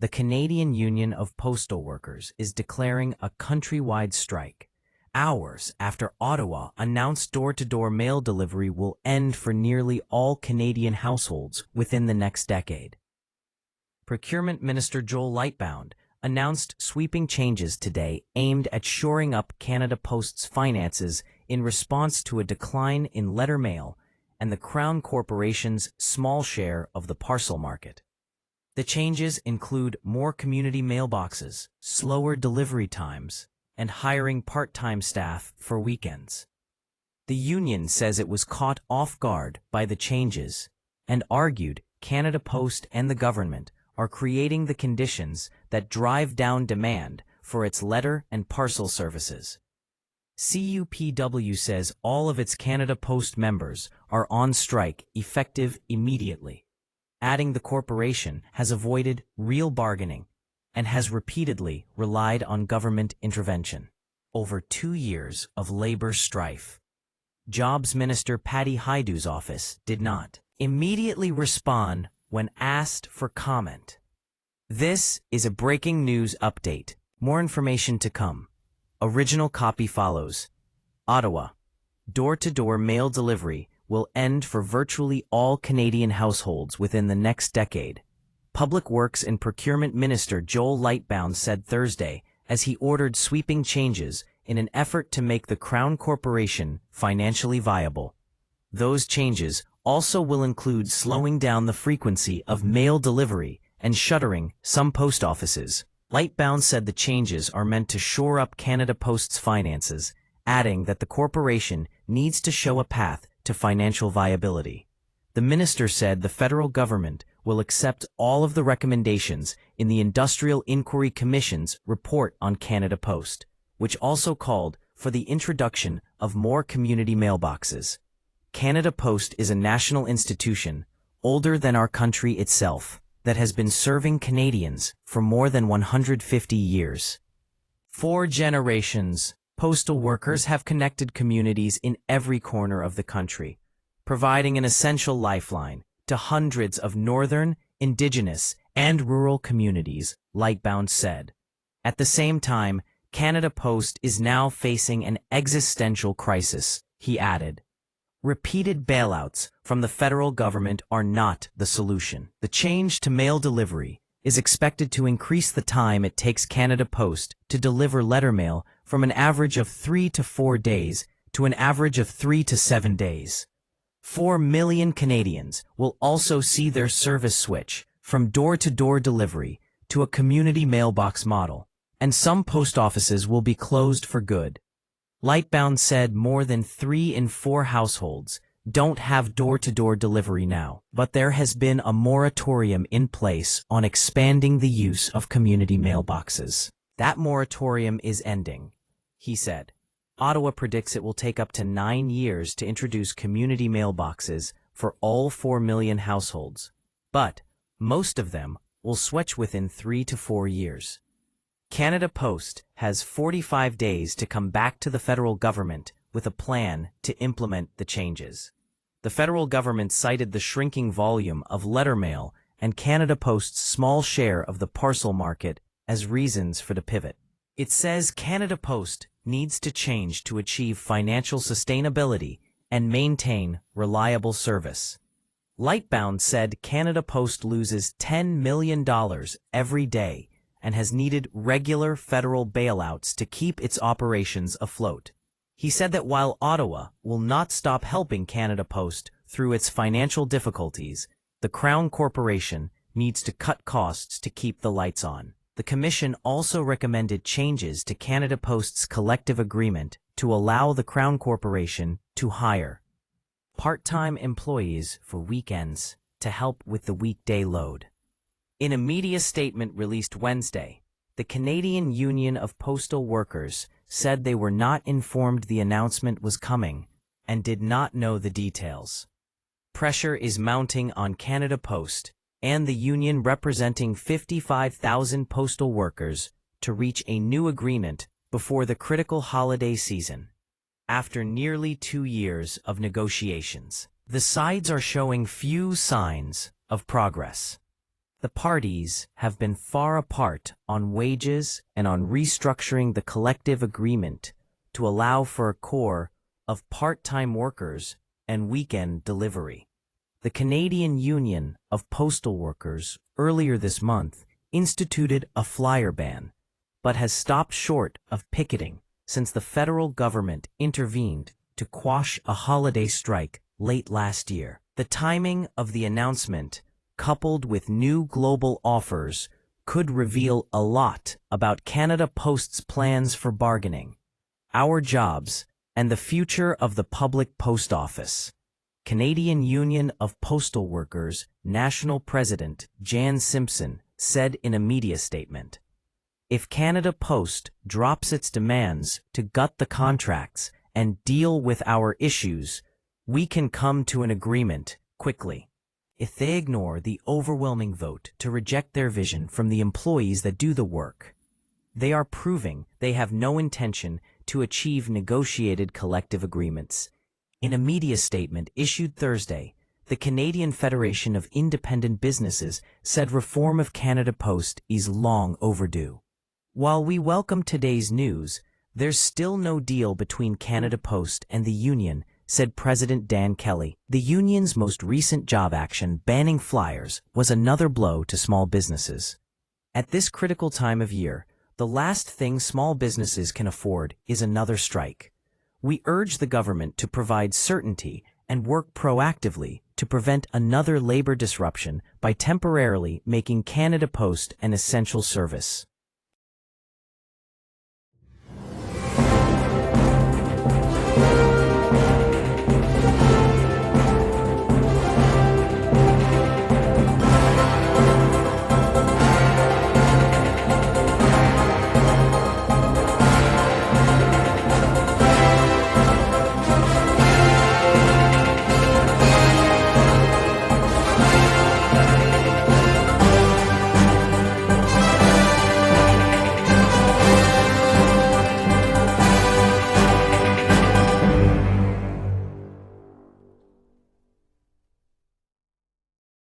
The Canadian Union of Postal Workers is declaring a countrywide strike, hours after Ottawa announced door-to-door mail delivery will end for nearly all Canadian households within the next decade. Procurement Minister Joel Lightbound announced sweeping changes today aimed at shoring up Canada Post's finances in response to a decline in letter mail and the Crown Corporation's small share of the parcel market. The changes include more community mailboxes, slower delivery times, and hiring part-time staff for weekends. The union says it was caught off guard by the changes and argued Canada Post and the government are creating the conditions that drive down demand for its letter and parcel services. CUPW says all of its Canada Post members are on strike effective immediately, adding the corporation has avoided real bargaining and has repeatedly relied on government intervention. Over 2 years of labor strife. Jobs Minister Patty Hajdu's office did not immediately respond when asked for comment. This is a breaking news update. More information to come. Original copy follows. Ottawa. Door-to-door mail delivery will end for virtually all Canadian households within the next decade. Public Works and Procurement Minister Joel Lightbound said Thursday as he ordered sweeping changes in an effort to make the Crown Corporation financially viable. Those changes also will include slowing down the frequency of mail delivery and shuttering some post offices. Lightbound said the changes are meant to shore up Canada Post's finances, adding that the corporation needs to show a path to financial viability. The minister said the federal government will accept all of the recommendations in the Industrial Inquiry Commission's report on Canada Post, which also called for the introduction of more community mailboxes. Canada Post is a national institution, older than our country itself, that has been serving Canadians for more than 150 years. 4 generations, postal workers have connected communities in every corner of the country, providing an essential lifeline to hundreds of northern, Indigenous, and rural communities, Lightbound said. At the same time, Canada Post is now facing an existential crisis, he added. Repeated bailouts from the federal government are not the solution. The change to mail delivery is expected to increase the time it takes Canada Post to deliver letter mail from an average of 3 to 4 days to an average of 3 to 7 days. 4 million Canadians will also see their service switch from door-to-door delivery to a community mailbox model, and some post offices will be closed for good. Lightbound said more than 3 in 4 households don't have door-to-door delivery now, but there has been a moratorium in place on expanding the use of community mailboxes. That moratorium is ending, he said. Ottawa predicts it will take up to 9 years to introduce community mailboxes for all 4 million households, but most of them will switch within 3 to 4 years. Canada Post has 45 days to come back to the federal government with a plan to implement the changes. The federal government cited the shrinking volume of letter mail and Canada Post's small share of the parcel market as reasons for the pivot. It says Canada Post needs to change to achieve financial sustainability and maintain reliable service. Lightbound said Canada Post loses $10 million every day and has needed regular federal bailouts to keep its operations afloat. He said that while Ottawa will not stop helping Canada Post through its financial difficulties, the Crown Corporation needs to cut costs to keep the lights on. The Commission also recommended changes to Canada Post's collective agreement to allow the Crown Corporation to hire part-time employees for weekends to help with the weekday load. In a media statement released Wednesday, the Canadian Union of Postal Workers said they were not informed the announcement was coming and did not know the details. Pressure is mounting on Canada Post and the union representing 55,000 postal workers to reach a new agreement before the critical holiday season. After nearly 2 years of negotiations, the sides are showing few signs of progress. The parties have been far apart on wages and on restructuring the collective agreement to allow for a core of part-time workers and weekend delivery. The Canadian Union of Postal Workers earlier this month instituted a flyer ban, but has stopped short of picketing since the federal government intervened to quash a holiday strike late last year. The timing of the announcement, coupled with new global offers, could reveal a lot about Canada Post's plans for bargaining, our jobs, and the future of the public post office. Canadian Union of Postal Workers National President Jan Simpson said in a media statement, "If Canada Post drops its demands to gut the contracts and deal with our issues, we can come to an agreement quickly. If they ignore the overwhelming vote to reject their vision from the employees that do the work, they are proving they have no intention to achieve negotiated collective agreements." In a media statement issued Thursday, the Canadian Federation of Independent Businesses said reform of Canada Post is long overdue. While we welcome today's news, there's still no deal between Canada Post and the union, said President Dan Kelly. The union's most recent job action banning flyers was another blow to small businesses. At this critical time of year, the last thing small businesses can afford is another strike. We urge the government to provide certainty and work proactively to prevent another labor disruption by temporarily making Canada Post an essential service.